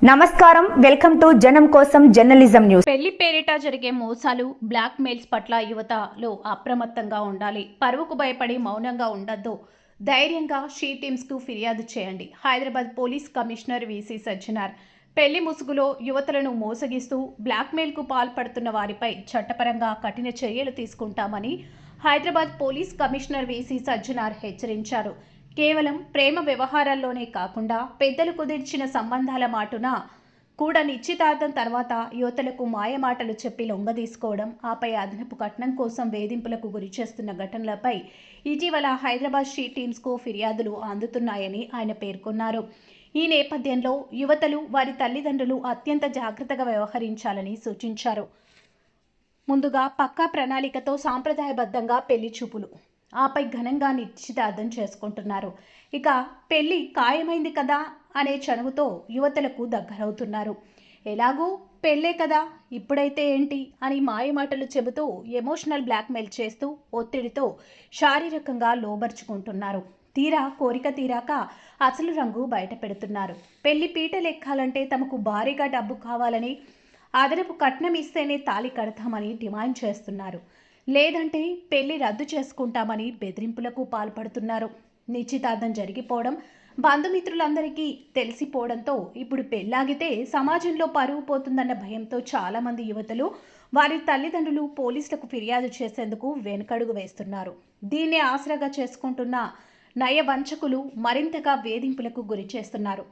నమస్కారం, welcome to జనం కోసం జర్నలిజం న్యూస్. పెళ్లి పేరిట జరిగే మోసాలు, బ్లాక్ మెయిల్స్ పట్ల యువతలో అప్రమత్తంగా ఉండాలి. పరువుకు భయపడి మౌనంగా ఉండొద్దు. ధైర్యంగా షీ టీమ్స్ కు ఫిర్యాదు చేయండి. Hyderabad police commissioner VC Sajjanar. పెళ్లి ముసుగులో యువతలను మోసగిస్తూ బ్లాక్ మెయిల్ కు పాల్పడుతున్న వారిపై చట్టపరంగా కఠిన చర్యలు తీసుకుంటామని Hyderabad police commissioner VC Sajjanar హెచ్చరించారు. కేవలం ప్రేమ వ్యవహారాల్లోనే కాకుండా పెద్దలు కుదిర్చిన సంబంధాల మాటున కూడా నిశ్చితార్థం తర్వాత యువతలకు మాయమాటలు చెప్పి లొంగదీసుకోవడం, ఆపై అదనపు కట్నం కోసం వేధింపులకు గురి చేస్తున్న ఘటనలపై ఇటీవల హైదరాబాద్ షీ టీమ్స్కు ఫిర్యాదులు అందుతున్నాయని ఆయన పేర్కొన్నారు. ఈ నేపథ్యంలో యువతలు, వారి తల్లిదండ్రులు అత్యంత జాగ్రత్తగా వ్యవహరించాలని సూచించారు. ముందుగా పక్కా ప్రణాళికతో సాంప్రదాయబద్ధంగా పెళ్లి చూపులు, ఆపై ఘనంగా నిశ్చితార్థం చేసుకుంటున్నారు. ఇక పెళ్లి ఖాయమైంది కదా అనే చనువుతో యువతలకు దగ్గరవుతున్నారు. ఎలాగూ పెళ్ళే కదా, ఇప్పుడైతే ఏంటి అని మాయమాటలు చెబుతూ ఎమోషనల్ బ్లాక్మెయిల్ చేస్తూ ఒత్తిడితో శారీరకంగా లోబర్చుకుంటున్నారు. తీరా కోరిక తీరాక అసలు రంగు బయట పెడుతున్నారు. పెళ్లి పీటలెక్కాలంటే తమకు భారీగా డబ్బు కావాలని, అదనపు కట్నం ఇస్తేనే తాళి కడతామని డిమాండ్ చేస్తున్నారు. లేదంటే పెళ్లి రద్దు చేసుకుంటామని బెదిరింపులకు పాల్పడుతున్నారు. నిశ్చితార్థం జరిగిపోవడం బంధుమిత్రులందరికీ తెలిసిపోవడంతో ఇప్పుడు పెళ్లాగితే సమాజంలో పరువు పోతుందన్న భయంతో చాలామంది యువతలు వారి తల్లిదండ్రులు పోలీసులకు ఫిర్యాదు చేసేందుకు వెనుకడుగు వేస్తున్నారు. దీన్నే ఆసరాగా చేసుకుంటున్న నయవంచకులు మరింతగా వేధింపులకు గురి చేస్తున్నారు.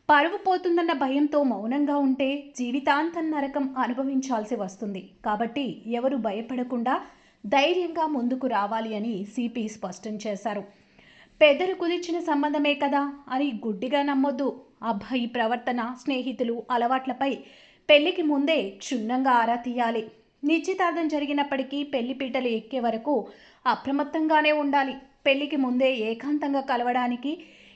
పరువు పోతుందన్న భయంతో మౌనంగా ఉంటే జీవితాంతం నరకం అనుభవించాల్సి వస్తుంది. కాబట్టి ఎవరు భయపడకుండా ధైర్యంగా ముందుకు రావాలి అని సిపి స్పష్టం చేశారు. పెద్దలు కుదిర్చిన సంబంధమే కదా అని గుడ్డిగా నమ్మొద్దు. అబ్బాయి ప్రవర్తన, స్నేహితులు, అలవాట్లపై పెళ్లికి ముందే క్షుణ్ణంగా ఆరా తీయాలి. నిశ్చితార్థం జరిగినప్పటికీ పెళ్లి పీటలు ఎక్కే వరకు అప్రమత్తంగానే ఉండాలి. పెళ్లికి ముందే ఏకాంతంగా కలవడానికి,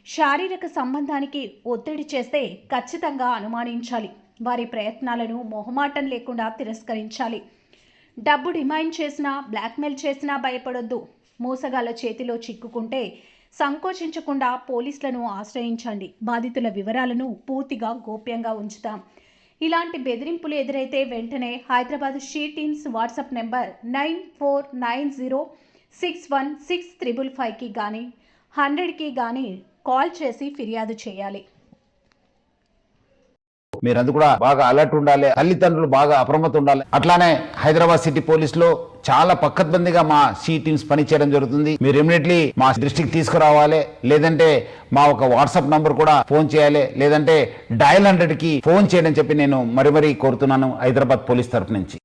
శారీరక సంబంధానికి ఒత్తిడి చేస్తే ఖచ్చితంగా అనుమానించాలి. వారి ప్రయత్నాలను మొహమాటం లేకుండా తిరస్కరించాలి. డబ్బు డిమాండ్ చేసినా, బ్లాక్మెయిల్ చేసినా భయపడొద్దు. మోసగాళ్ల చేతిలో చిక్కుకుంటే సంకోచించకుండా పోలీసులను ఆశ్రయించండి. బాధితుల వివరాలను పూర్తిగా గోప్యంగా ఉంచుతాం. ఇలాంటి బెదిరింపులు ఎదురైతే వెంటనే Hyderabad she teams WhatsApp number 9490616555కి కానీ 100కి కానీ కాల్ చేసి ఫిర్యాదు చేయాలి. మీరందరూ కూడా బాగా అలర్ట్ ఉండాలి. తల్లిదండ్రులు బాగా అప్రమత్తం ఉండాలి. అట్లానే హైదరాబాద్ సిటీ పోలీసులో చాలా పక్కద్బందిగా మా షీ టీమ్స్ పనిచేయడం జరుగుతుంది. మీరు ఇమీడియట్లీ మా దృష్టికి తీసుకురావాలి. లేదంటే మా ఒక వాట్సాప్ నంబర్ కూడా ఫోన్ చేయాలి. లేదంటే డయల్ 100కి ఫోన్ చేయడం చెప్పి నేను మరీ కోరుతున్నాను హైదరాబాద్ పోలీస్ తరఫు నుంచి.